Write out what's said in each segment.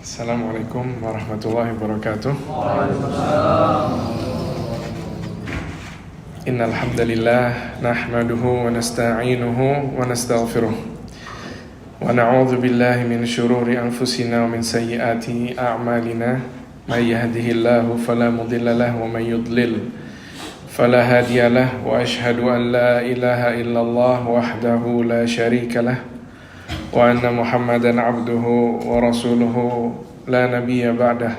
Assalamualaikum warahmatullahi wabarakatuh. Innal hamdalillah nahmaduhu wa nasta'inuhu wa nastaghfiruh wa na'udzu billahi min shururi anfusina wa min sayyiati a'malina may yahdihillahu fala mudilla lahu wa may yudlil fala hadiya lahu wa ashhadu an la ilaha illallah wahdahu la syarika lahu wa anna Muhammadan abduhu wa rasuluhu la nabiyya ba'dah.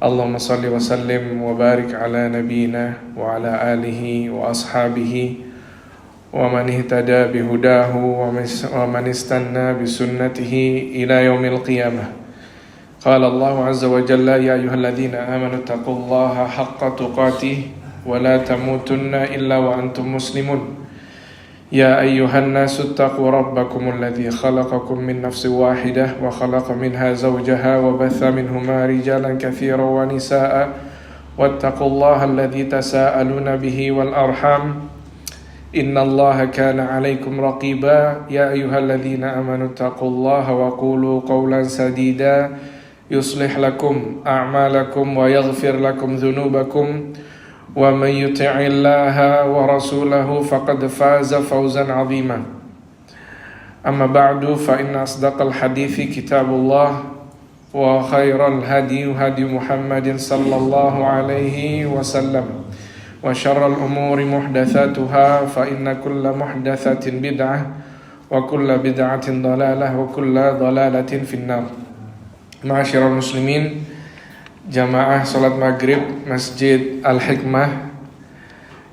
Allahumma salli wa sallim wa barik ala nabiyyina wa ala alihi wa ashabihi wa man ihtada bihudahu wa man istanna bi sunnatihi ila yaumil qiyamah. Qala Allah azza wa jalla ya ayyuhalladzina amanu taqullaha haqqa tuqatih wa la tamutunna illa wa antum muslimun. يا أيها الناس اتقوا ربكم الذي خلقكم من نفس واحدة وخلق منها زوجها وبث منهما رجالا كثيرا ونساء واتقوا الله الذي تساءلون به والأرحام إن الله كان عليكم رقيبا يا أيها الذين آمنوا اتقوا الله وقولوا قولا سديدا يصلح لكم أعمالكم ويغفر لكم ذنوبكم ومن يطع الله ورسوله فقد فاز فوزا عظيما أما بعد فإن أصدق الحديث كتاب الله وخير الهدي هدي محمد صلى الله عليه وسلم وشر الأمور محدثاتها فإن كل محدثة بدعة وكل بدعة ضلالة وكل ضلالة في النار. معاشر المسلمين, jamaah salat maghrib Masjid Al-Hikmah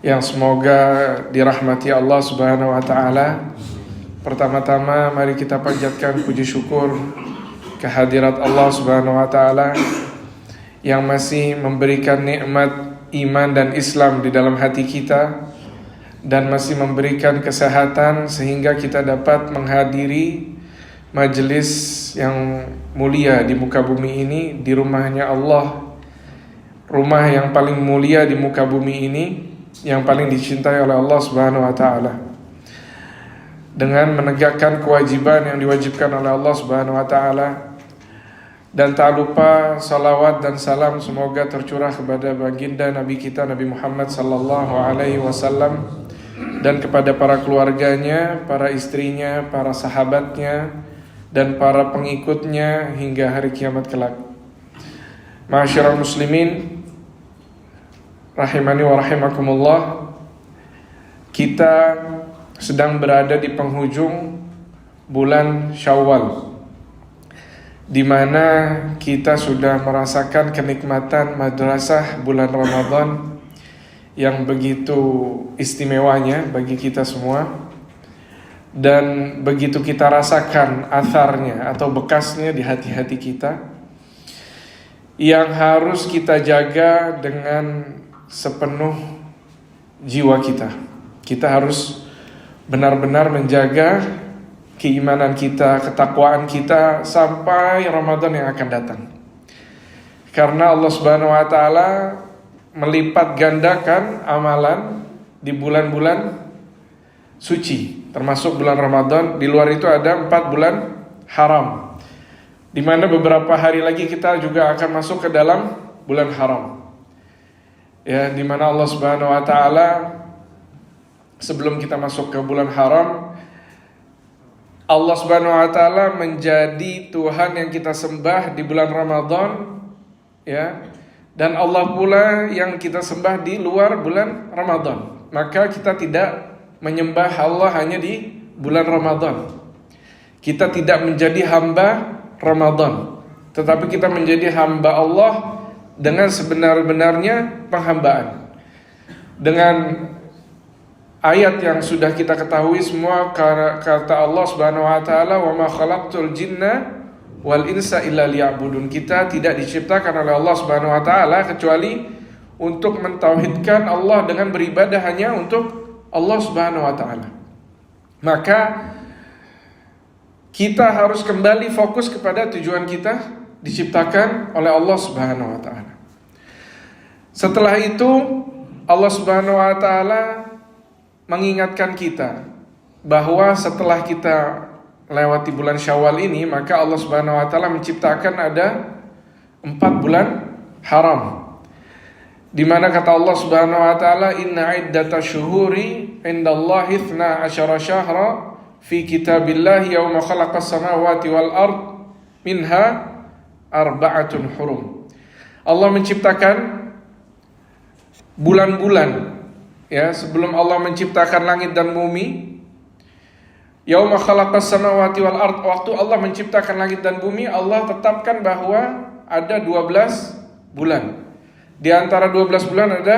yang semoga dirahmati Allah Subhanahu wa ta'ala. Pertama-tama mari kita panjatkan puji syukur kehadirat Allah Subhanahu wa ta'ala yang masih memberikan nikmat iman dan Islam di dalam hati kita dan masih memberikan kesehatan sehingga kita dapat menghadiri majelis yang mulia di muka bumi ini, di rumahnya Allah, rumah yang paling mulia di muka bumi ini, yang paling dicintai oleh Allah Subhanahu wa ta'ala, dengan menegakkan kewajiban yang diwajibkan oleh Allah Subhanahu wa ta'ala. Dan tak lupa salawat dan salam semoga tercurah kepada baginda Nabi kita Nabi Muhammad sallallahu alaihi wasallam dan kepada para keluarganya, para istrinya, para sahabatnya dan para pengikutnya hingga hari kiamat kelak. Ma'asyiral muslimin rahimani wa rahimakumullah, kita sedang berada di penghujung bulan Syawal, di mana kita sudah merasakan kenikmatan madrasah bulan Ramadan yang begitu istimewanya bagi kita semua. Dan begitu kita rasakan atharnya atau bekasnya di hati-hati kita, yang harus kita jaga dengan sepenuh jiwa kita. Kita harus benar-benar menjaga keimanan kita, ketakwaan kita sampai Ramadan yang akan datang. Karena Allah Subhanahu wa ta'ala melipat gandakan amalan di bulan-bulan suci, termasuk bulan Ramadan. Di luar itu ada 4 bulan haram, di mana beberapa hari lagi kita juga akan masuk ke dalam bulan haram, ya, di mana Allah Subhanahu wa ta'ala sebelum kita masuk ke bulan haram, Allah Subhanahu wa ta'ala menjadi Tuhan yang kita sembah di bulan Ramadan, ya, dan Allah pula yang kita sembah di luar bulan Ramadan. Maka kita tidak menyembah Allah hanya di bulan Ramadan. Kita tidak menjadi hamba Ramadan, tetapi kita menjadi hamba Allah dengan sebenar-benarnya penghambaan. Dengan ayat yang sudah kita ketahui semua, kata Allah Subhanahu wa ta'ala, "Wa ma khalaqtul jinna wal insa illa liya'budun." Kita tidak diciptakan oleh Allah Subhanahu wa ta'ala kecuali untuk mentauhidkan Allah dengan beribadah hanya untuk Allah Subhanahu wa ta'ala. Maka kita harus kembali fokus kepada tujuan kita diciptakan oleh Allah Subhanahu wa ta'ala. Setelah itu Allah Subhanahu wa ta'ala mengingatkan kita bahwa setelah kita melewati bulan Syawal ini, maka Allah Subhanahu wa taala menciptakan ada 4 bulan haram. Di mana kata Allah Subhanahu wa taala, inna iddatash syuhuri indallahi 12 syahra fi kitabillahi yauma khalaqas samawati wal ard minha arba'atun hurum. Allah menciptakan bulan-bulan, ya, sebelum Allah menciptakan langit dan bumi. Yauma khalaqas samawati wal ard, waktu Allah menciptakan langit dan bumi, Allah tetapkan bahwa ada 12 bulan. Di antara 12 bulan ada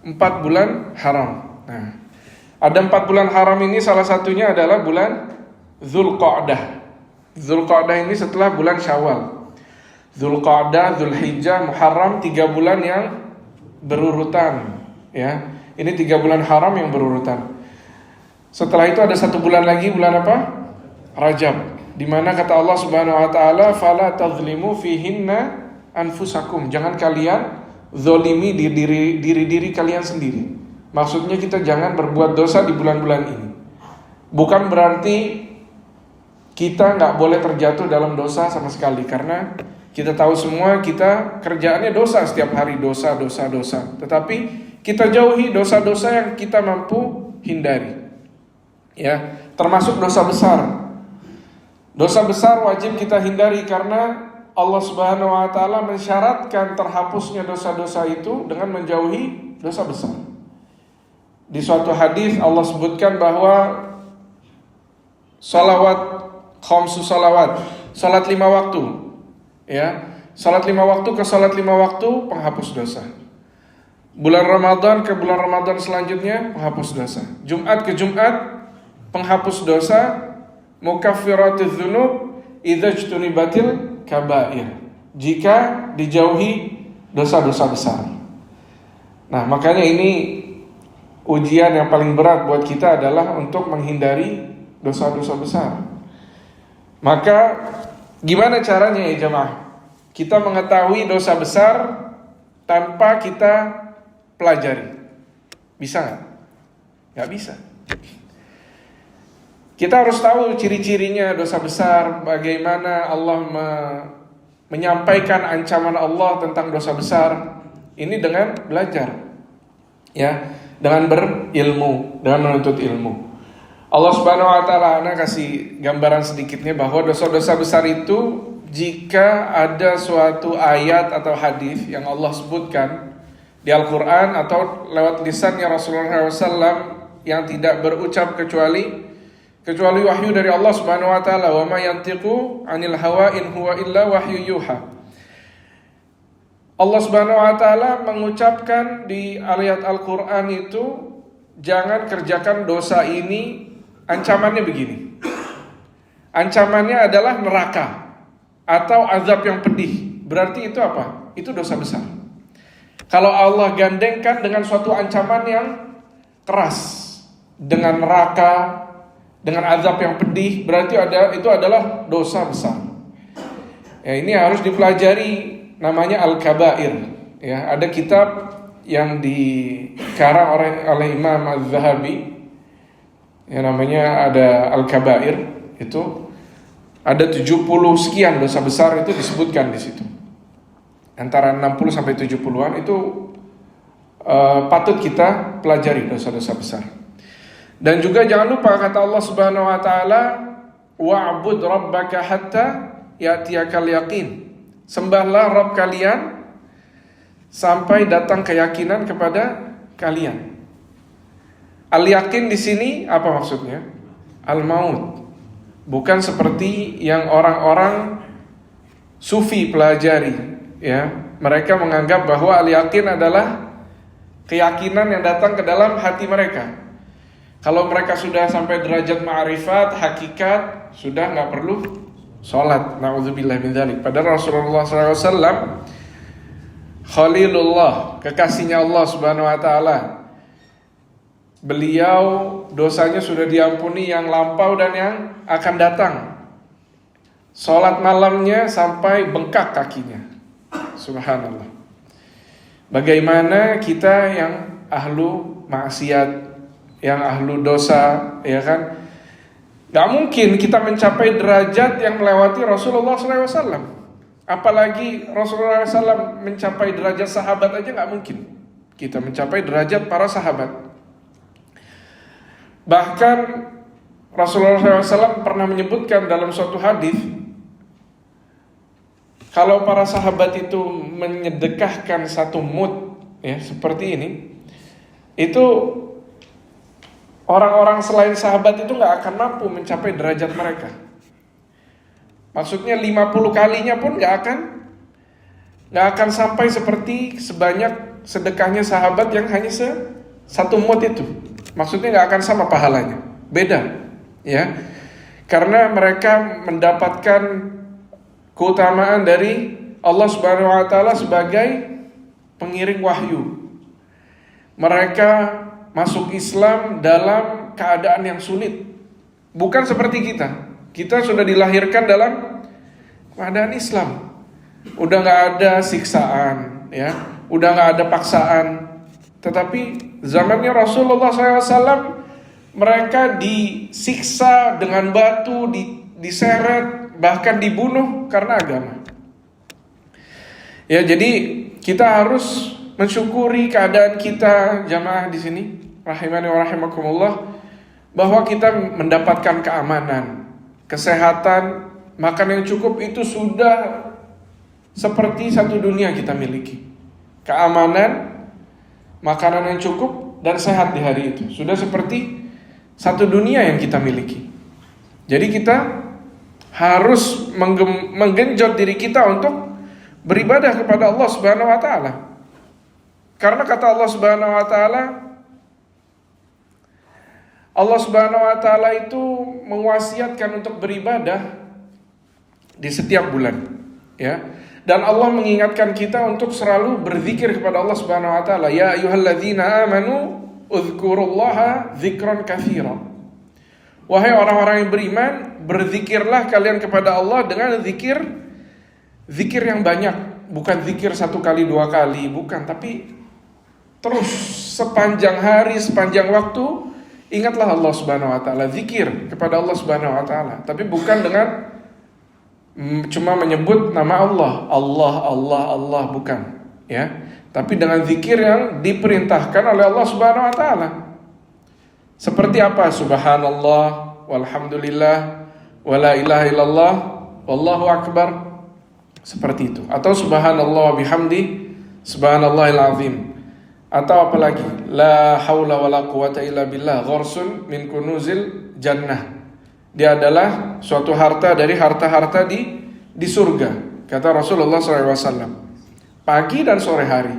4 bulan haram. Nah, ada 4 bulan haram ini, salah satunya adalah bulan Dzulqa'dah. Dzulqa'dah ini setelah bulan Syawal. Dzulqa'dah, Dzulhijjah, Muharram, 3 bulan yang berurutan, ya. Ini 3 bulan haram yang berurutan. Setelah itu ada 1 bulan lagi, bulan apa? Rajab. Di mana kata Allah Subhanahu wa taala, fala tadzlimu fihinna anfusakum. Jangan kalian zolimi diri kalian sendiri. Maksudnya kita jangan berbuat dosa di bulan-bulan ini. Bukan berarti kita nggak boleh terjatuh dalam dosa sama sekali, karena kita tahu semua kita kerjaannya dosa setiap hari, dosa. Tetapi kita jauhi dosa-dosa yang kita mampu hindari, ya, termasuk dosa besar. Dosa besar wajib kita hindari karena Allah Subhanahu wa taala mensyaratkan terhapusnya dosa-dosa itu dengan menjauhi dosa besar. Di suatu hadis Allah sebutkan bahwa khamsu salawat, salat 5 waktu, ya. Salat 5 waktu ke salat 5 waktu penghapus dosa. Bulan Ramadan ke bulan Ramadan selanjutnya penghapus dosa. Jumat ke Jumat penghapus dosa. Mukaffiratudz dzunub idza ijtunibatil kabair, jika dijauhi dosa-dosa besar. Nah, makanya ini ujian yang paling berat buat kita adalah untuk menghindari dosa-dosa besar. Maka gimana caranya ya jemaah? Kita mengetahui dosa besar tanpa kita pelajari. Bisa nggak? Nggak bisa. Kita harus tahu ciri-cirinya dosa besar, bagaimana Allah menyampaikan ancaman Allah tentang dosa besar. Ini dengan belajar, ya, dengan berilmu, dengan menuntut ilmu. Allah Subhanahu wa taala kasih gambaran sedikitnya bahwa dosa-dosa besar itu, jika ada suatu ayat atau hadis yang Allah sebutkan di Al-Quran atau lewat lisannya Rasulullah SAW yang tidak berucap kecuali wahyu dari Allah Subhanahu wa taala, wa ma yantiqu 'anil hawa in huwa illa wahyu yuha. Allah Subhanahu wa taala mengucapkan di ayat Al-Qur'an itu, jangan kerjakan dosa ini, ancamannya begini. Ancamannya adalah neraka atau azab yang pedih. Berarti itu apa? Itu dosa besar. Kalau Allah gandengkan dengan suatu ancaman yang keras, dengan neraka, dengan azab yang pedih, berarti itu adalah dosa besar. Ya, ini harus dipelajari, namanya Al-Kabair. Ya, ada kitab yang dikarang oleh Imam Az-Zahabi, yang namanya ada Al-Kabair. Itu ada 70 sekian dosa besar itu disebutkan di situ. Antara 60 sampai 70-an itu patut kita pelajari dosa-dosa besar. Dan juga jangan lupa kata Allah Subhanahu wa taala, wa'bud rabbaka hatta ya'tiyakal yaqin. Sembahlah Rabb kalian sampai datang keyakinan kepada kalian. Al-yaqin di sini apa maksudnya? Al-maut. Bukan seperti yang orang-orang sufi pelajari, ya. Mereka menganggap bahwa al-yaqin adalah keyakinan yang datang ke dalam hati mereka. Kalau mereka sudah sampai derajat ma'rifat, hakikat, sudah nggak perlu sholat. Na'udzubillah min dzalik. Padahal Rasulullah SAW, Khalilullah, kekasihnya Allah Subhanahu wa taala, beliau dosanya sudah diampuni yang lampau dan yang akan datang. Sholat malamnya sampai bengkak kakinya. Subhanallah. Bagaimana kita yang ahlu maksiat, yang ahlu dosa, ya kan? Gak mungkin kita mencapai derajat yang melewati Rasulullah SAW. Apalagi Rasulullah SAW mencapai derajat sahabat aja gak mungkin kita mencapai derajat para sahabat. Bahkan Rasulullah SAW pernah menyebutkan dalam suatu hadis, kalau para sahabat itu menyedekahkan satu mud, ya seperti ini, itu orang-orang selain sahabat itu gak akan mampu mencapai derajat mereka. Maksudnya 50 kalinya pun gak akan sampai seperti sebanyak sedekahnya sahabat yang hanya satu mud itu. Maksudnya gak akan sama pahalanya, beda, ya. Karena mereka mendapatkan keutamaan dari Allah Subhanahu wa taala sebagai pengiring wahyu. Mereka masuk Islam dalam keadaan yang sulit. Bukan seperti kita. Kita sudah dilahirkan dalam keadaan Islam. Udah gak ada siksaan, ya. Udah gak ada paksaan. Tetapi zamannya Rasulullah SAW, mereka disiksa dengan batu, diseret, bahkan dibunuh karena agama. Ya, jadi kita harus mensyukuri keadaan kita jamaah di sini, rahimani wa rahimakumullah, bahwa kita mendapatkan keamanan, kesehatan, makan yang cukup itu sudah seperti satu dunia kita miliki. Keamanan, makanan yang cukup dan sehat di hari itu sudah seperti satu dunia yang kita miliki. Jadi kita harus menggenjot diri kita untuk beribadah kepada Allah Subhanahu wa taala. Karena kata Allah Subhanahu wa taala, Allah Subhanahu wa taala itu mewasiatkan untuk beribadah di setiap bulan, ya. Dan Allah mengingatkan kita untuk selalu berzikir kepada Allah Subhanahu wa taala. Ya ayyuhalladzina amanu uzkurullaha dzikran katsira. Wahai orang-orang yang beriman, berzikirlah kalian kepada Allah dengan zikir yang banyak, bukan zikir 1 kali 2 kali, bukan, tapi terus sepanjang hari, sepanjang waktu ingatlah Allah Subhanahu wa taala, zikir kepada Allah Subhanahu wa taala, tapi bukan dengan cuma menyebut nama Allah, bukan, ya. Tapi dengan zikir yang diperintahkan oleh Allah Subhanahu wa taala. Seperti apa? Subhanallah, walhamdulillah, wala ilaha illallah, wallahu akbar. Seperti itu. Atau subhanallah bihamdi, subhanallahil azim. Atau apalagi? La haula wala quwata illa billah, gharsun min kunuzil jannah. Dia adalah suatu harta dari harta-harta di surga, kata Rasulullah SAW. Pagi dan sore hari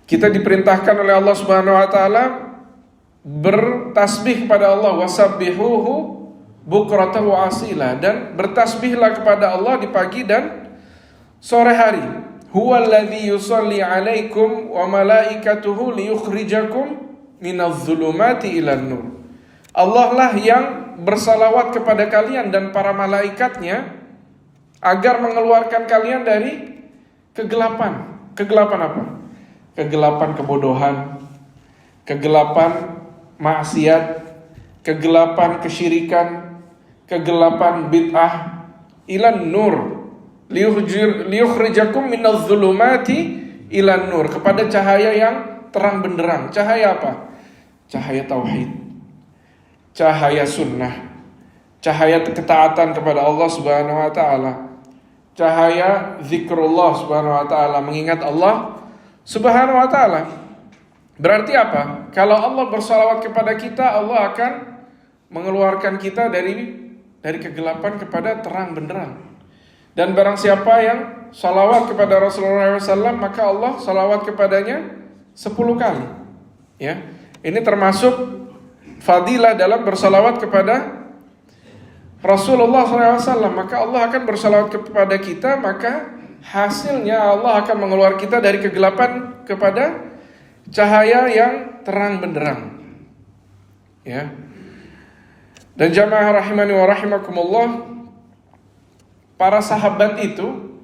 kita diperintahkan oleh Allah Subhanahu wa taala bertasbih kepada Allah, wasabbihuhu bukratan wa asila, dan bertasbihlah kepada Allah di pagi dan sore hari. Huwallazi yusalli alaikum wa malaikatuhu liyukhrijakum minadh-dhulumati ilan nur. Allah lah yang bersalawat kepada kalian dan para malaikatnya agar mengeluarkan kalian dari kegelapan. Kegelapan apa? Kegelapan kebodohan, kegelapan maksiat, kegelapan kesyirikan, kegelapan bid'ah, ilan nur, liyukhrijakum minadh-dhulumati ilan nur, kepada cahaya yang terang benderang. Cahaya apa? Cahaya tauhid, cahaya sunnah, cahaya ketaatan kepada Allah Subhanahu wa taala, cahaya zikrullah Subhanahu wa taala, mengingat Allah Subhanahu wa taala. Berarti apa? Kalau Allah bersalawat kepada kita, Allah akan mengeluarkan kita dari kegelapan kepada terang benderang. Dan barang siapa yang salawat kepada Rasulullah SAW, maka Allah salawat kepadanya 10 kali. Ya, ini termasuk fadilah dalam bersalawat kepada Rasulullah SAW. Maka Allah akan bersalawat kepada kita, maka hasilnya Allah akan mengeluarkan kita dari kegelapan kepada cahaya yang terang benderang. Ya. Dan jamaah rahimani wa rahimakumullah, para sahabat itu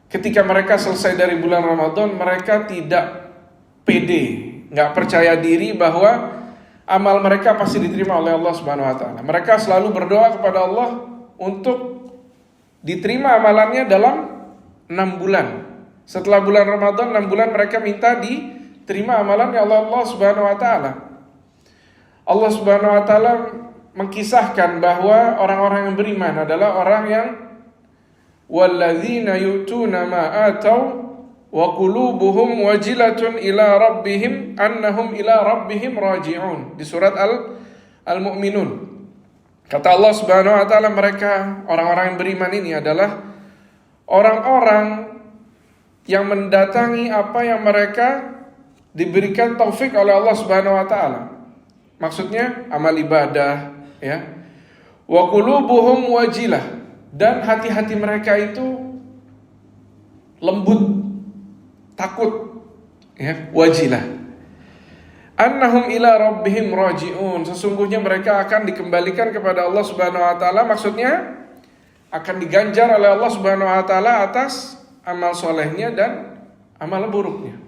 ketika mereka selesai dari bulan Ramadan, mereka tidak pede, enggak percaya diri bahwa amal mereka pasti diterima oleh Allah Subhanahu wa taala. Mereka selalu berdoa kepada Allah untuk diterima amalannya dalam 6 bulan. Setelah bulan Ramadan 6 bulan mereka minta diterima amalannya oleh Allah Subhanahu wa taala. Allah Subhanahu wa taala mengkisahkan bahwa orang-orang yang beriman adalah orang yang walladzina yu'tuna ma atau wa qulubuhum wajilatun ila rabbihim annahum ila rabbihim raji'un, di surat Al-Mu'minun. Kata Allah Subhanahu wa taala, mereka orang-orang yang beriman ini adalah orang-orang yang mendatangi apa yang mereka diberikan taufik oleh Allah Subhanahu wa taala. Maksudnya amal ibadah, ya. Wa qulubuhum wajilah, dan hati-hati mereka itu lembut, takut, ya, wajilah. Annahum ila rabbihim raji'un, sesungguhnya mereka akan dikembalikan kepada Allah Subhanahu wa taala, maksudnya akan diganjar oleh Allah Subhanahu wa taala atas amal solehnya dan amal buruknya.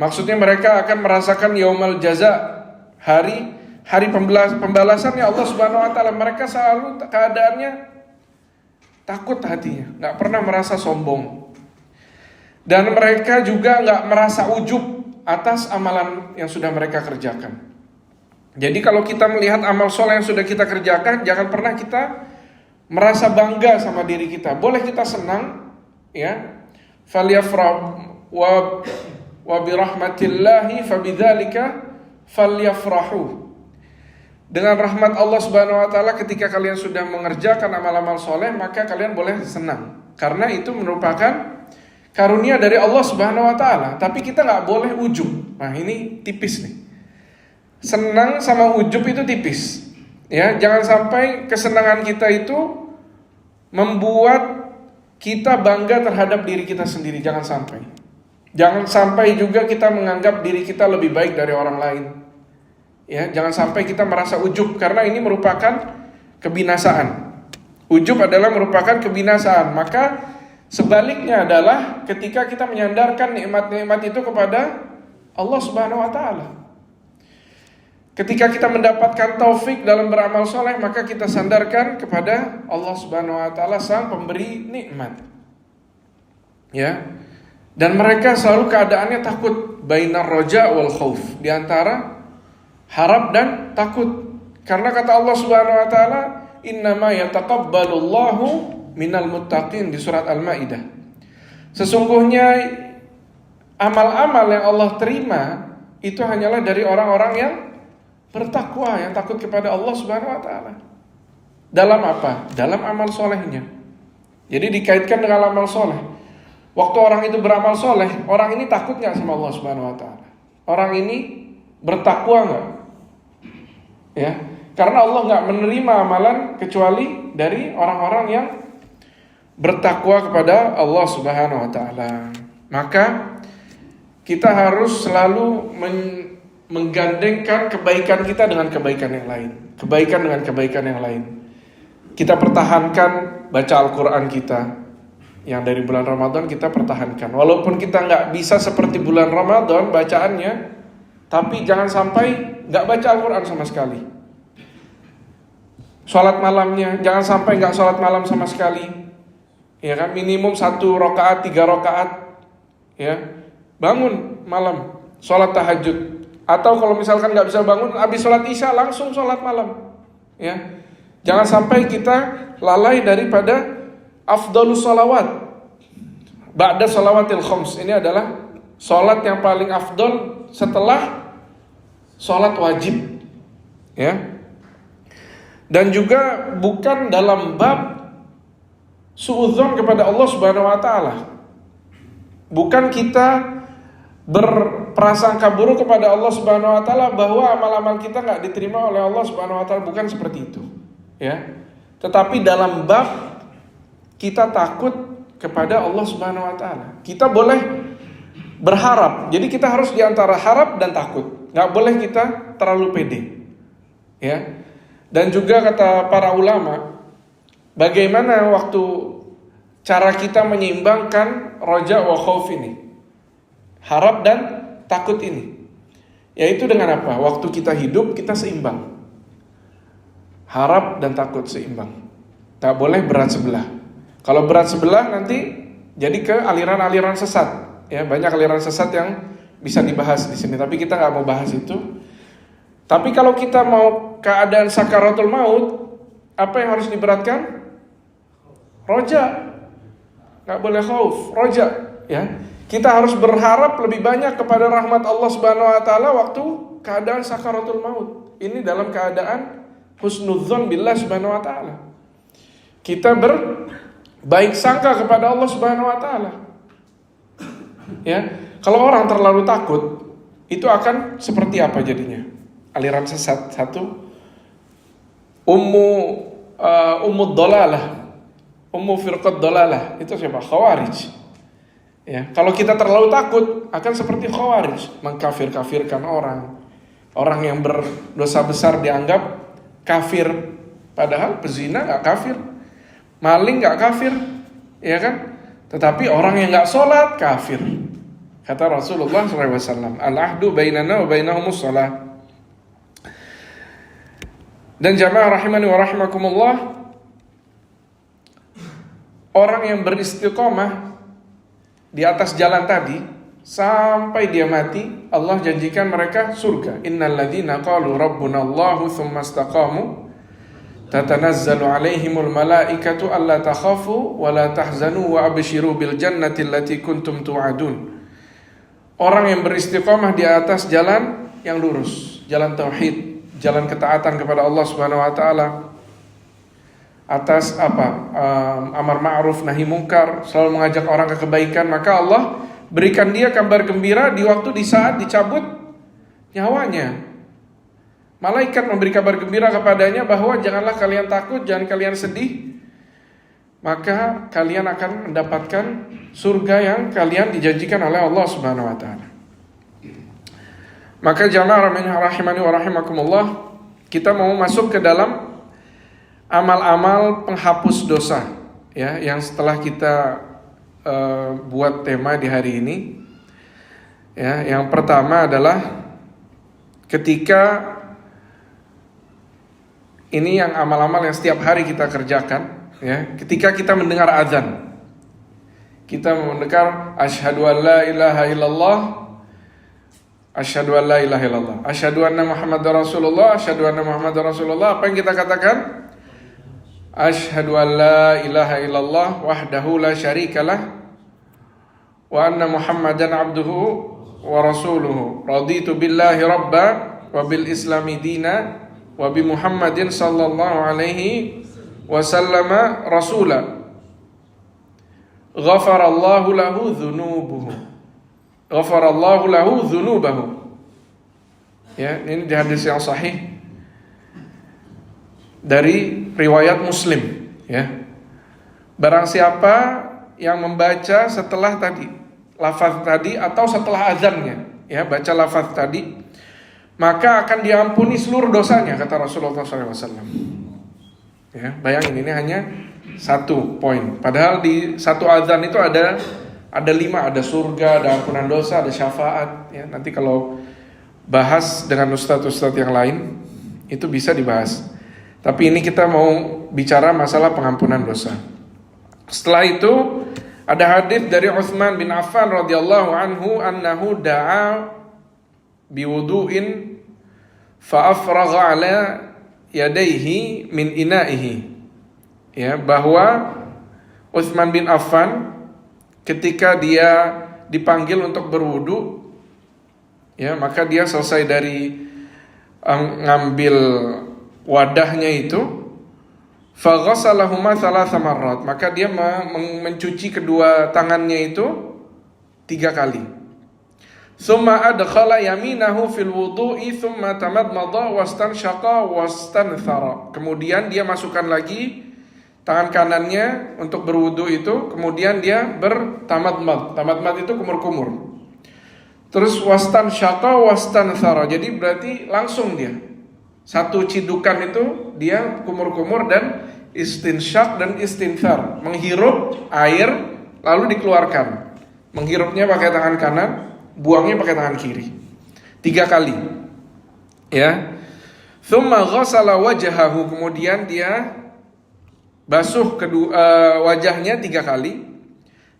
Maksudnya mereka akan merasakan yaumal jaza, hari pembalasannya Allah Subhanahu wa taala. Mereka selalu keadaannya takut hatinya, enggak pernah merasa sombong. Dan mereka juga enggak merasa ujub atas amalan yang sudah mereka kerjakan. Jadi kalau kita melihat amal soleh yang sudah kita kerjakan, jangan pernah kita merasa bangga sama diri kita. Boleh kita senang, ya. Falyafrah wa bi rahmatillahi fabidzalika falyafrahu. Dengan rahmat Allah Subhanahu wa taala, ketika kalian sudah mengerjakan amal-amal soleh, maka kalian boleh senang, karena itu merupakan karunia dari Allah Subhanahu wa taala. Tapi kita nggak boleh ujub. Nah, ini tipis nih. Senang sama ujub itu tipis. Ya, jangan sampai kesenangan kita itu membuat kita bangga terhadap diri kita sendiri. Jangan sampai. Jangan sampai juga kita menganggap diri kita lebih baik dari orang lain. Ya, jangan sampai kita merasa ujub, karena ini merupakan kebinasaan. Ujub adalah merupakan kebinasaan. Maka sebaliknya adalah ketika kita menyandarkan nikmat-nikmat itu kepada Allah Subhanahu wa taala. Ketika kita mendapatkan taufik dalam beramal soleh, maka kita sandarkan kepada Allah Subhanahu wa taala, sang pemberi nikmat. Ya. Dan mereka selalu keadaannya takut, bainar roja wal khauf, di antara harap dan takut. Karena kata Allah Subhanahu wa taala, innama yataqabbalullahu minal muttaqin, di surat Al-Maidah. Sesungguhnya amal-amal yang Allah terima itu hanyalah dari orang-orang yang bertakwa, yang takut kepada Allah Subhanahu wa taala. Dalam apa? Dalam amal solehnya. Jadi dikaitkan dengan amal soleh. Waktu orang itu beramal soleh, orang ini takut gak sama Allah Subhanahu wa ta'ala? Orang ini bertakwa gak? Ya, karena Allah gak menerima amalan kecuali dari orang-orang yang bertakwa kepada Allah Subhanahu wa ta'ala. Maka kita harus selalu menggandengkan kebaikan kita dengan kebaikan yang lain. Kebaikan dengan kebaikan yang lain. Kita pertahankan baca Al-Quran kita. Yang dari bulan Ramadan kita pertahankan. Walaupun kita gak bisa seperti bulan Ramadan bacaannya, tapi jangan sampai gak baca Al-Quran sama sekali. Sholat malamnya, jangan sampai gak sholat malam sama sekali. Ya kan, minimum 1 rakaat, 3 rakaat. Ya, bangun malam, sholat tahajud. Atau kalau misalkan gak bisa bangun, habis sholat isya langsung sholat malam. Ya, jangan sampai kita lalai daripada afdhalus sholawat ba'da sholawatil khams. Ini adalah sholat yang paling afdol setelah sholat wajib, ya. Dan juga bukan dalam bab suudzon kepada Allah Subhanahu wa taala. Bukan kita berprasangka buruk kepada Allah Subhanahu wa taala bahwa amal-amal kita enggak diterima oleh Allah Subhanahu wa taala, bukan seperti itu, ya. Tetapi dalam bab kita takut kepada Allah Subhanahu wa taala. Kita boleh berharap. Jadi kita harus di antara harap dan takut. Enggak boleh kita terlalu pede. Ya. Dan juga kata para ulama, bagaimana waktu cara kita menyeimbangkan roja wa khauf ini. Harap dan takut ini. Yaitu dengan apa? Waktu kita hidup kita seimbang. Harap dan takut seimbang. Tak boleh berat sebelah. Kalau berat sebelah nanti jadi ke aliran-aliran sesat. Ya, banyak aliran sesat yang bisa dibahas di sini. Tapi kita nggak mau bahas itu. Tapi kalau kita mau keadaan sakaratul maut, apa yang harus diberatkan? Roja. Nggak boleh khauf, roja. Ya, kita harus berharap lebih banyak kepada rahmat Allah Subhanahu Wa Taala waktu keadaan sakaratul maut. Ini dalam keadaan husnudzon billah Subhanahu Wa Taala. Kita berbaik sangka kepada Allah Subhanahu Wa Taala. Ya, kalau orang terlalu takut, itu akan seperti apa jadinya? Aliran sesat satu, ummu dolalah, ummu firqat dolalah, itu siapa? Khawarij. Ya, kalau kita terlalu takut akan seperti Khawarij, mengkafir-kafirkan orang yang berdosa besar dianggap kafir, padahal pezina nggak kafir, maling nggak kafir, ya kan? Tetapi orang yang nggak sholat kafir. Kata Rasulullah SAW, al-ahdu bainana wa bainahumus sholat. Dan jamaah rahimani wa rahimakumullah, orang yang beristiqomah di atas jalan tadi sampai dia mati, Allah janjikan mereka surga. Innal ladzina qalu rabbuna Allahu tsumma istaqamu tatanazzalu alaihimul malaikatu alla takhafu wa la tahzanu wa abshiru bil jannati allati kuntum tu'adun. Orang yang beristiqomah di atas jalan yang lurus, jalan tauhid, jalan ketaatan kepada Allah Subhanahu Wa Taala, atas amar ma'ruf nahi mungkar, selalu mengajak orang ke kebaikan, maka Allah berikan dia kabar gembira di saat dicabut nyawanya. Malaikat memberi kabar gembira kepadanya bahwa janganlah kalian takut, jangan kalian sedih, maka kalian akan mendapatkan surga yang kalian dijanjikan oleh Allah Subhanahu Wa Taala. Maka jamaah rahimani wa rahimakumullah, kita mau masuk ke dalam amal-amal penghapus dosa, ya, yang setelah kita buat tema di hari ini. Ya, yang pertama adalah ketika ini yang amal-amal yang setiap hari kita kerjakan, ya, ketika kita mendengar azan, kita mendengar asyhadu an la ilaha illallah, asyhadu an la ilaha illallah, asyhadu anna Muhammadar Rasulullah, asyhadu anna Muhammadar Rasulullah. Apa yang kita katakan? Asyhadu an la ilaha illallah wahdahu la syarikalah wa anna Muhammadan abduhu wa rasuluhu. Raditu billahi rabba wa bil islami dina wa bi Muhammadin sallallahu alaihi wasallama rasula. Ghafarallahu lahu dhunubuhu. Ghafarallahu lahu dhunubahu. Ya, ini di hadis yang sahih dari riwayat Muslim, ya. Barang siapa yang membaca setelah tadi lafaz tadi atau setelah azannya, ya, baca lafaz tadi, maka akan diampuni seluruh dosanya, kata Rasulullah SAW. Ya, bayangin ini hanya satu poin. Padahal di satu azan itu ada 5, ada surga, ada ampunan dosa, ada syafaat. Ya, nanti kalau bahas dengan ustadz-ustadz yang lain itu bisa dibahas. Tapi ini kita mau bicara masalah pengampunan dosa. Setelah itu ada hadis dari Utsman bin Affan radhiyallahu anhu annahu da'a biwudu'in fa afragha ala yadayhi min ina'ihi. Ya, bahwa Utsman bin Affan ketika dia dipanggil untuk berwudu, ya, maka dia selesai dari ngambil wadahnya itu, faghasalahuma thalatha marrat, maka dia mencuci kedua tangannya itu 3 kali. Thumma adkhala yaminahu fil wudu'i thumma tamadmada wastanshaqa wastanthara. Kemudian dia masukkan lagi tangan kanannya untuk berwudu itu, kemudian dia bertamadmad. Tamadmad itu kumur-kumur. Terus wastanshaqa wastanthara. Jadi berarti langsung dia satu cidukan itu dia kumur-kumur dan istinshaq dan istinthar, menghirup air lalu dikeluarkan. Menghirupnya pakai tangan kanan, buangnya pakai tangan kiri. 3 kali. Ya. Tsumma ghassala wajhahu, kemudian dia basuh wajahnya 3 kali.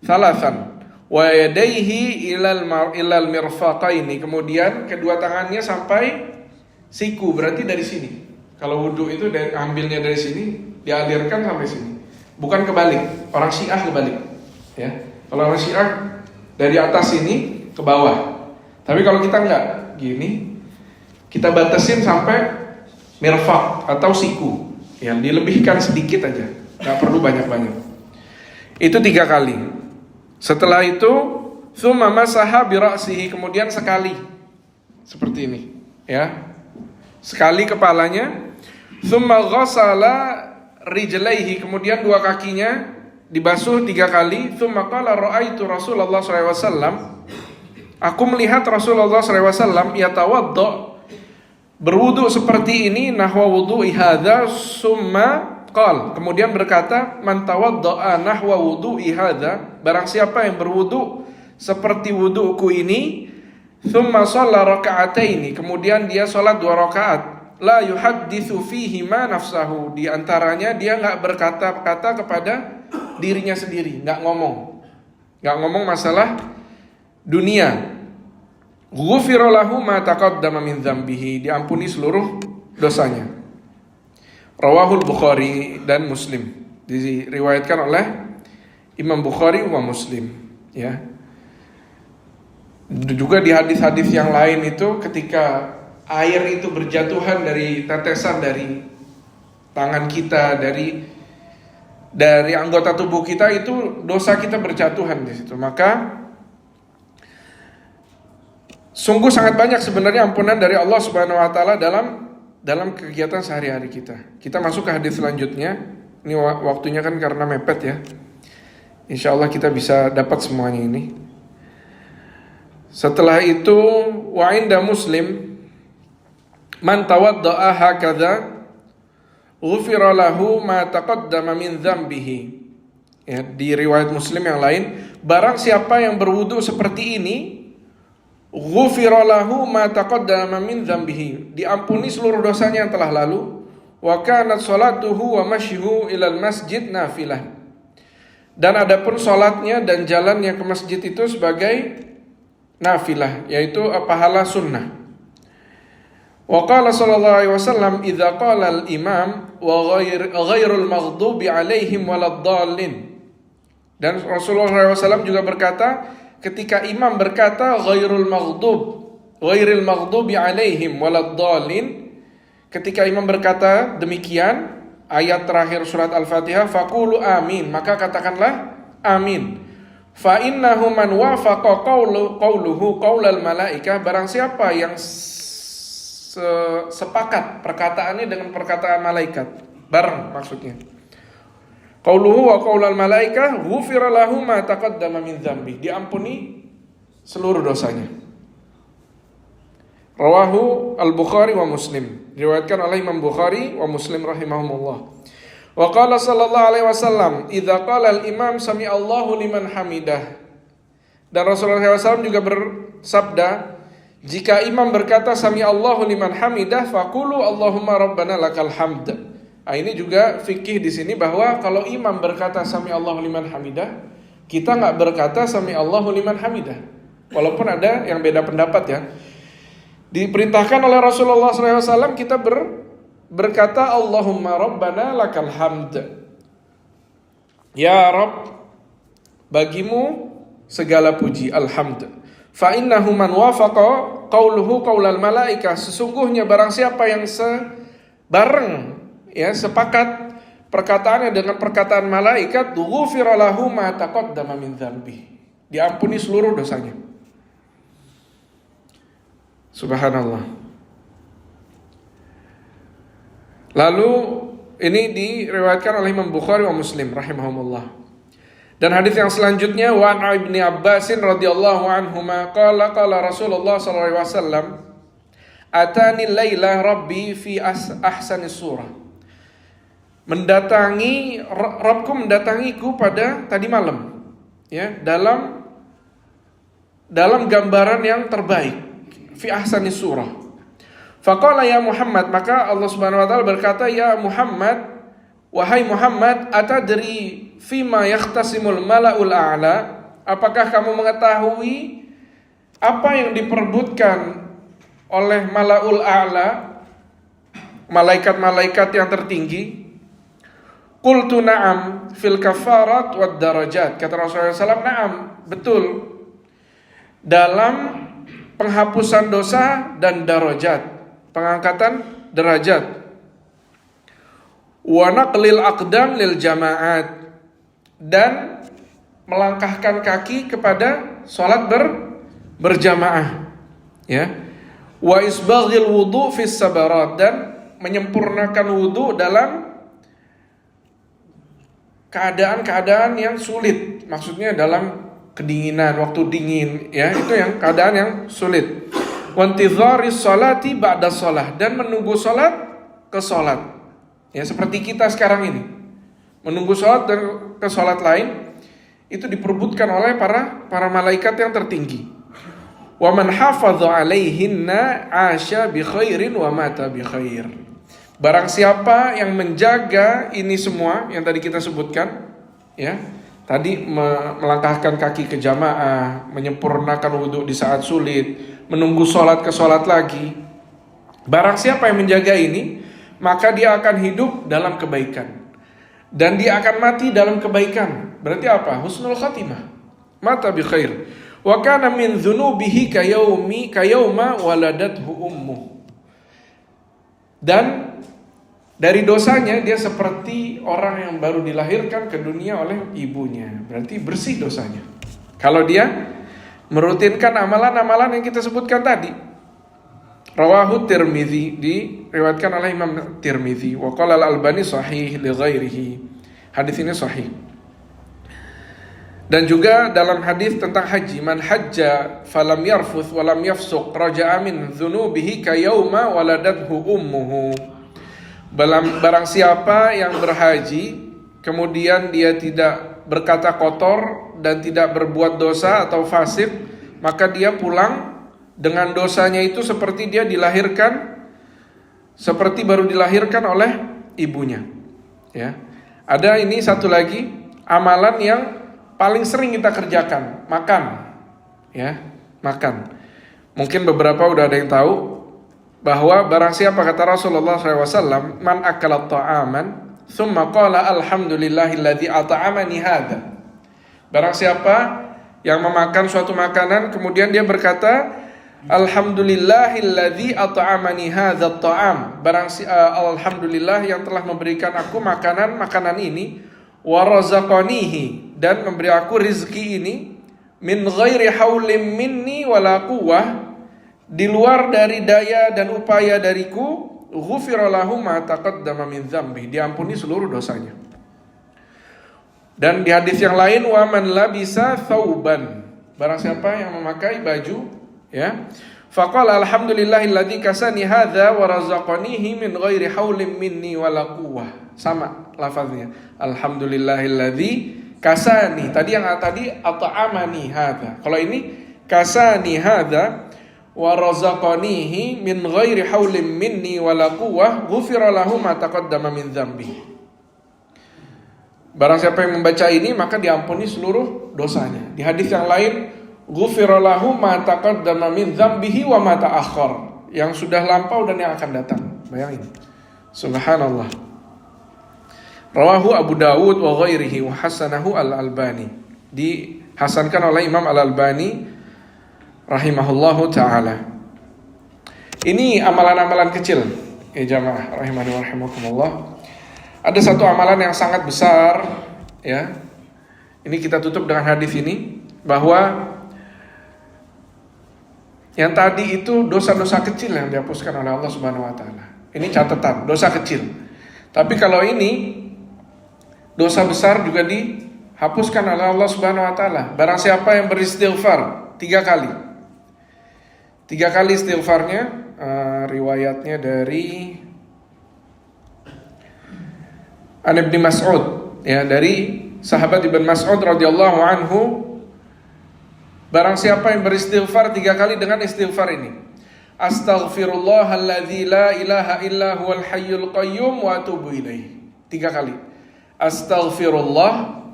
Thalathan wa yadayhi ilal mirfaqaini, kemudian kedua tangannya sampai siku, berarti dari sini. Kalau wudu itu ambilnya dari sini, dialirkan sampai sini. Bukan kebalik. Orang Syiah kebalik. Ya. Kalau orang Syiah dari atas sini ke bawah. Tapi kalau kita enggak, gini. Kita batasin sampai mirfaq atau siku. Ya, dilebihkan sedikit aja. Enggak perlu banyak-banyak. Itu 3 kali. Setelah itu, tsumma masaha bi ra'sihi, kemudian sekali. Seperti ini, ya. Sekali kepalanya. Tsumma ghassala rijlaihi, kemudian 2 kakinya dibasuh 3 kali. Tsumma qala ra'aitu Rasulullah sallallahu alaihi wasallam, aku melihat Rasulullah sallallahu alaihi wasallam yatawadda, berwudu seperti ini, nahwa wudu'i hadza, summa qal, kemudian berkata, man tawadda'a nahwa wudu'i hadza, barang siapa yang berwudu seperti wudu'ku ini, thumma shalla raka'ataini, kemudian dia salat 2 rakaat, la yuhadditsu fihi ma nafsahu, di antaranya dia enggak berkata-kata kepada dirinya sendiri, enggak ngomong masalah dunia. Ghufira lahu ma taqaddama min dzambihi, diampuni seluruh dosanya. Rawahul Bukhari dan Muslim, diriwayatkan oleh Imam Bukhari wa Muslim, ya. Juga di hadis-hadis yang lain itu ketika air itu berjatuhan dari tetesan dari tangan kita, dari anggota tubuh kita, itu dosa kita berjatuhan di situ. Maka sungguh sangat banyak sebenarnya ampunan dari Allah Subhanahu wa taala dalam kegiatan sehari-hari kita. Kita masuk ke hadis selanjutnya. Ini waktunya kan karena mepet ya. Insyaallah kita bisa dapat semuanya ini. Setelah itu, wa inda Muslim, man tawadda'a hakadha ghufira lahu ma taqaddama min dzambihi. Ya, di riwayat Muslim yang lain, barang siapa yang berwudu seperti ini, ghufira lahu ma taqaddama min dzambihi, diampuni seluruh dosanya yang telah lalu. Wa kanat salatuhu wa mashyuhu ilal masjid nafilah, dan adapun salatnya dan jalannya ke masjid itu sebagai nafilah, yaitu pahala sunnah. Wa qala sallallahu alaihi wasallam, idza qala al-imam wa ghairul maghdubi alaihim waladdallin, dan Rasulullah SAW juga berkata, ketika imam berkata ghairil maghdubi alaihim waladdallin, ketika imam berkata demikian, ayat terakhir surat Al-Fatihah, faqulu amin, maka katakanlah amin. Fa innahu man wafaqa qawluhu qaulal malaikah, barang siapa yang sepakat perkataannya dengan perkataan malaikat, bareng maksudnya. Qauluhu wa qaulal malaikah ghufira lahu ma taqaddama min dzambi, diampuni seluruh dosanya. Rawahu Al-Bukhari wa Muslim, diriwayatkan oleh Imam Bukhari wa Muslim rahimahumullah. Wa qala sallallahu alaihi wasallam, idza qala al-imam sami Allahu liman hamidah, dan Rasulullah SAW juga bersabda, jika imam berkata sami Allahu liman hamidah, faqulu Allahumma rabbana lakal hamd. Ini juga fikih di sini bahwa kalau imam berkata sami Allahu liman hamidah, kita enggak berkata sami Allahu liman hamidah. Walaupun ada yang beda pendapat ya. Diperintahkan oleh Rasulullah SAW kita berkata Allahumma rabbana lakal hamd. Ya Rabb, bagimu segala puji, alhamd. Fa innahu man wafaqa qauluhu qaulal malaikah, sesungguhnya barang siapa yang sepakat perkataannya dengan perkataan malaikat, ghufira lahu ma taqaddama min dzambi, diampuni seluruh dosanya. Subhanallah. Lalu ini diriwayatkan oleh Imam Bukhari wa Muslim rahimahumullah. Dan hadis yang selanjutnya, wa an Ibnu Abbas radhiyallahu anhuma qala Rasulullah sallallahu alaihi wasallam, atani laila rabbi fi ahsani surah. Rabbku mendatangiku pada tadi malam, ya, dalam gambaran yang terbaik. fi ahsani surah. Faqala ya Muhammad, maka Allah Subhanahu wa taala berkata, ya Muhammad, wahai Muhammad, atadri fima yakhtasimul mala'ul a'la, apakah kamu mengetahui apa yang diperebutkan oleh mala'ul a'la, malaikat-malaikat yang tertinggi? Qultu na'am fil kafarat wad darajat. Kata Rasulullah SAW, na'am, betul, dalam penghapusan dosa dan darajat, pengangkatan derajat. Wa naqlil aqdam lil jama'at, dan melangkahkan kaki kepada sholat berjamaah, ya. Wa isbaghil wudu fis sabarat, dan menyempurnakan wudu dalam keadaan-keadaan yang sulit, maksudnya dalam kedinginan, waktu dingin, ya, itu yang keadaan yang sulit. Wantidharis sholati ba'da sholah, dan menunggu sholat ke sholat, ya, seperti kita sekarang ini menunggu sholat dan ke sholat lain, itu diperebutkan oleh para malaikat yang tertinggi. Wa man hafadha 'alaihinna 'asha bi khairin wa mata bi khair. Barang siapa yang menjaga ini semua yang tadi kita sebutkan, ya, tadi melangkahkan kaki ke jamaah, menyempurnakan wudhu di saat sulit, menunggu sholat ke sholat lagi. Barang siapa yang menjaga ini, maka dia akan hidup dalam kebaikan, dan dia akan mati dalam kebaikan. Berarti apa? Husnul khatimah, mata bi khair. Wa kana min dzunubihi kayawma waladathu ummuh. Dan dari dosanya dia seperti orang yang baru dilahirkan ke dunia oleh ibunya. Berarti bersih dosanya kalau dia merutinkan amalan-amalan yang kita sebutkan tadi. Rawahu Tirmidzi, diriwayatkan oleh Imam Tirmidzi. Wa qala al-Albani sahih li ghairihi. Hadis ini sahih. Dan juga dalam hadis tentang haji, man hajja falam yarfuth walam yafsuq raja'a min dzunubihi kayawma waladathu ummuhu. Barang siapa yang berhaji kemudian dia tidak berkata kotor dan tidak berbuat dosa atau fasik, maka dia pulang dengan dosanya itu seperti dia dilahirkan, seperti baru dilahirkan oleh ibunya, ya. Ada ini satu lagi amalan yang paling sering kita kerjakan, makan, ya, makan. Mungkin beberapa udah ada yang tahu bahwa barang siapa, kata Rasulullah SAW, man akala ta'aman thumma qala alhamdulillahilladzi at'amani hadha. Barang siapa yang memakan suatu makanan kemudian dia berkata alhamdulillahilladzi at'amani hadza ta'am. Alhamdulillah yang telah memberikan aku makanan ini, wa razaqanihi, dan memberi aku rizki ini, min ghairi haulim minni wala quwwah, di luar dari daya dan upaya dariku, ghufira lahu ma taqaddama min dzambi, diampuni seluruh dosanya. Dan di hadis yang lain, wa man labisa thauban, barang siapa yang memakai baju, ya, faqala alhamdulillahilladzi kasani hadza wa razaqanihi min ghairi haulim minni wala quwwah. Sama lafaznya, alhamdulillahilladzi kasani. Tadi yang tadi at'amani hadza. Kalau ini kasani hadza wa razaqanihi min ghairi haulin minni wala quwwah ghufira lahu ma taqaddama min dzambi. Barang siapa yang membaca ini maka diampuni seluruh dosanya. Di hadis yang lain, ghufira lahu ma taqaddama min dzambihi wa ma ta'akhkhar, yang sudah lampau dan yang akan datang. Bayangin. Subhanallah. Rawahu Abu Dawud wa ghairihi wa hasanahu al-Albani. Dihasankan oleh Imam Al-Albani rahimahullahu ta'ala. Ini amalan-amalan kecil, ya jamaah rahimani wa rahimakumullah. Ada satu amalan yang sangat besar, ya. Ini kita tutup dengan hadis ini, bahwa yang tadi itu dosa-dosa kecil yang dihapuskan oleh Allah Subhanahu wa taala. Ini catatan, dosa kecil. Tapi kalau ini dosa besar juga dihapuskan oleh Allah Subhanahu wa taala. Barang siapa yang beristighfar 3 kali. 3 kali istighfarnya, riwayatnya dari An Ibn Mas'ud, ya, dari sahabat Ibn Mas'ud radhiyallahu anhu. Barang siapa yang beristighfar 3 kali dengan istighfar ini, Astaghfirullahalladzi la ilaha illa huwal hayyul qayyum wa atubu ilaih. 3 kali. Astaghfirullah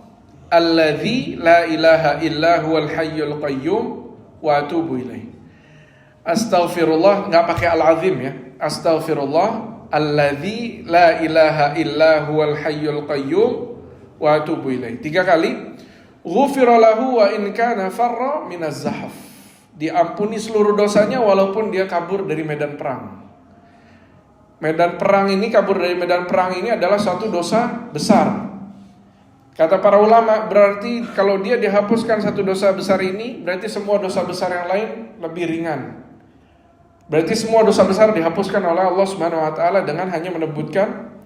alladzi la ilaha illa huwal hayyul qayyum wa atubu ilaih. Astaghfirullah, enggak pakai al-azim ya. Astaghfirullah alladzi la ilaha illa huwal hayyul qayyum wa atubu ilaih. 3 kali. Ghufira lahu wa in kana farra minaz zahaf. Diampuni seluruh dosanya walaupun dia kabur dari medan perang. Medan perang ini, kabur dari medan perang ini adalah suatu dosa besar. Kata para ulama, berarti kalau dia dihapuskan satu dosa besar ini, berarti semua dosa besar yang lain lebih ringan. Berarti semua dosa besar dihapuskan oleh Allah Subhanahu wa taala dengan hanya menyebutkan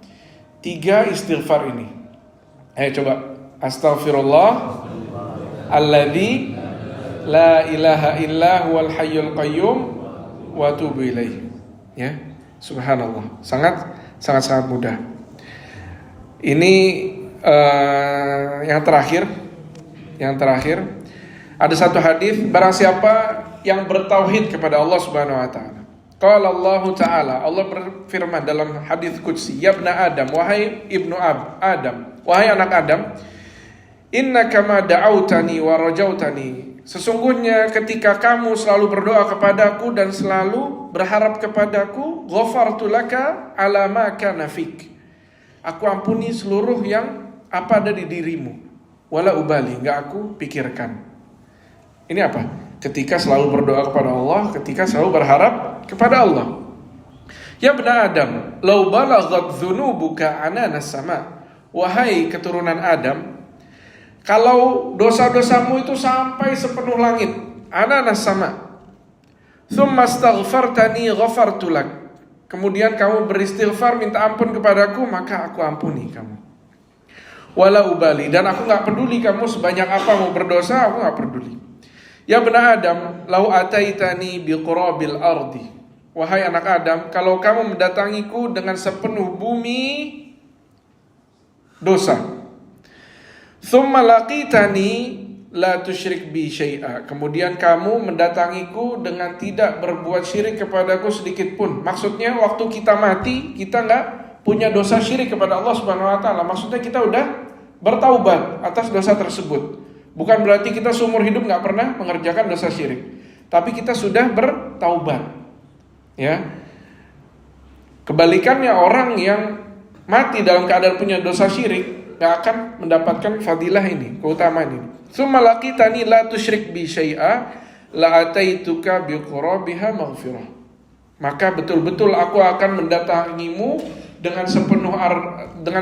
3 istighfar ini. Ayo coba. Astaghfirullah alladzi la ilaha illa huwal hayyul qayyum wa atubu ilaih. Ya, subhanallah. Sangat mudah. Ini yang terakhir. Ada satu hadis, barang siapa yang bertauhid kepada Allah Subhanahu wa taala. Qala Allah taala, Allah berfirman dalam hadis qudsi, ya ibna Adam, wahai ibnu Adam, wahai anak Adam, innaka ma da'autani wa rajautani. Sesungguhnya ketika kamu selalu berdoa kepadaku dan selalu berharap kepadaku, ghafartu laka ala ma kana fik. Aku ampuni seluruh yang apa ada di dirimu. Wala ubali, enggak aku pikirkan. Ini apa? Ketika selalu berdoa kepada Allah, ketika selalu berharap kepada Allah. Ya bena Adam, law balaghat dzunubuka ananas sama. Wahai keturunan Adam, kalau dosa-dosamu itu sampai sepenuh langit, ananas sama. Tsumma astaghfartani ghafartu lak. Kemudian kamu beristighfar minta ampun kepadaku, maka aku ampuni kamu. Wala ubali, dan aku enggak peduli kamu sebanyak apa mau berdosa, aku enggak peduli. Ya bena Adam, lau ataitani biqurabil ardi. Wahai anak Adam, kalau kamu mendatangiku dengan sepenuh bumi dosa. Tsumma laqitani la tusyrik bi syai'a. Kemudian kamu mendatangiku dengan tidak berbuat syirik kepadaku sedikit pun. Maksudnya waktu kita mati, kita enggak punya dosa syirik kepada Allah Subhanahu wa taala. Maksudnya kita udah bertaubat atas dosa tersebut. Bukan berarti kita seumur hidup enggak pernah mengerjakan dosa syirik. Tapi kita sudah bertaubat. Ya. Kebalikannya, orang yang mati dalam keadaan punya dosa syirik gak akan mendapatkan fadilah ini, keutamaan ini. Tsumma laqitani la tusyrik bi syai'a la ataituka bi qurabiha maghfirah. Maka betul-betul aku akan mendatangimu dengan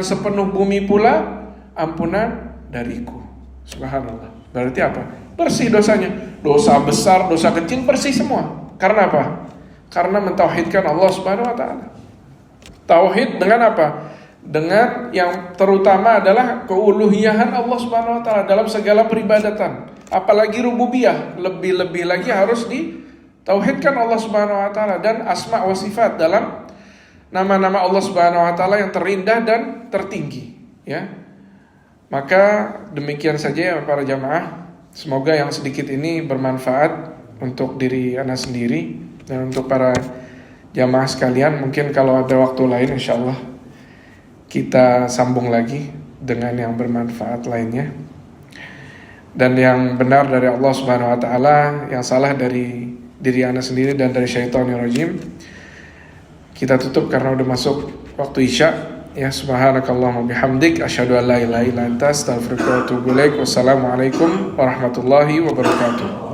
sepenuh bumi pula ampunan dariku. Subhanallah. Berarti apa? Bersih dosanya. Dosa besar, dosa kecil bersih semua. Karena apa? Karena mentauhidkan Allah Subhanahu wa taala. Tauhid dengan apa? Dengan yang terutama adalah keuluhiyahan Allah Subhanahu wa taala dalam segala peribadatan. Apalagi rububiyah, lebih-lebih lagi harus ditauhidkan Allah Subhanahu wa taala, dan asma wa sifat dalam nama-nama Allah Subhanahu wa taala yang terindah dan tertinggi, ya. Maka demikian saja ya para jamaah. Semoga yang sedikit ini bermanfaat untuk diri ana sendiri dan untuk para jamaah sekalian. Mungkin kalau ada waktu lain insyaallah kita sambung lagi dengan yang bermanfaat lainnya. Dan yang benar dari Allah Subhanahu wa taala, yang salah dari diri ana sendiri dan dari syaitanir rajim. Kita tutup karena udah masuk waktu Isya. Ya, subhanakallahumma bihamdik asyhadu an la ilaha illa anta astaghfiruka wa atubu ilaik. Wassalamualaikum warahmatullahi wabarakatuh.